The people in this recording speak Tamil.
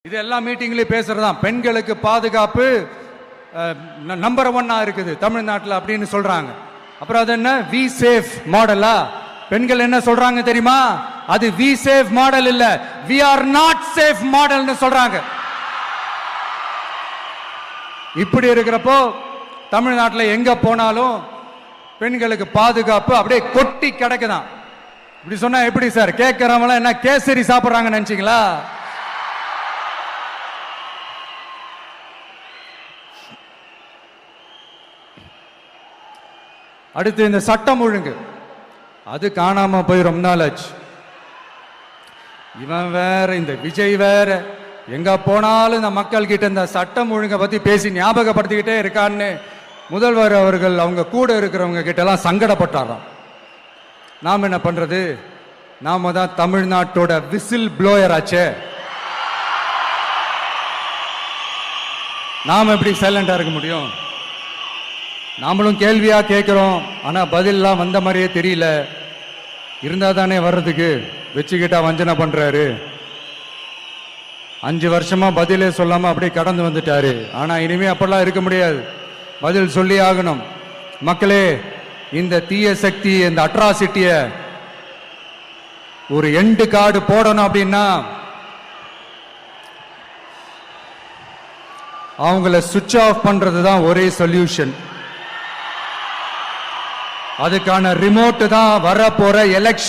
இது எல்லா மீட்டிங்லயும் பேசுறதுதான். பெண்களுக்கு பாதுகாப்பு நம்பர் 1 இருக்குது தமிழ்நாட்டில் அப்படின்னு சொல்றாங்க. அப்புறம் அது என்ன வி சேஃப் மாடலா? பெண்கள் என்ன சொல்றாங்க தெரியுமா? அது வி சேஃப் மாடல் இல்ல, வி ஆர் நாட் சேஃப் மாடல்னு சொல்றாங்க. இப்படி இருக்கிறப்போ தமிழ்நாட்டில் எங்க போனாலும் பெண்களுக்கு பாதுகாப்பு அப்படியே கொட்டி கிடக்குதான். இப்படி சொன்னா எப்படி சார்? கேட்கிறவங்க என்ன கேசரி சாப்பிடுறாங்க நினைச்சீங்களா? அடுத்து இந்த சட்டம் ஒழுங்கு, அது காணாம போய் ரொம்ப நாள் ஆச்சு. இவன் வேற, இந்த விஜய் வேற, எங்க போனாலும் இந்த மக்கள் கிட்ட இந்த சட்டம் ஒழுங்கை பத்தி பேசி ஞாபகப்படுத்திக்கிட்டே இருக்கான்னு முதல்வர் அவர்கள் அவங்க கூட இருக்கிறவங்க கிட்ட எல்லாம் சங்கடப்பட்டாராம். நாம் என்ன பண்றது? நாம தான் தமிழ்நாட்டோட விசில் ப்ளோயர் ஆச்சே. நாம எப்படி சைலண்டா இருக்க முடியும்? நாமளும் கேள்வியா கேட்கிறோம், ஆனா பதிலாம் வந்த மாதிரியே தெரியல. இருந்தா தானே வர்றதுக்கு, வச்சுக்கிட்டா வஞ்சனை பண்றாரு. 5 வருஷமா பதிலே சொல்லாம அப்படியே கடந்து வந்துட்டாரு. ஆனா இனிமே அப்படிலாம் இருக்க முடியாது, பதில் சொல்லி ஆகணும். மக்களே, இந்த தீய சக்தி, இந்த அட்ராசிட்டிய ஒரு எண்டு கார்டு போடணும் அப்படின்னா அவங்கள சுவிட்ச் ஆஃப் பண்றது தான் ஒரே சொல்யூஷன். அதுக்கான ரிமோட் தான் வரப்போற எலெக்ஷன்.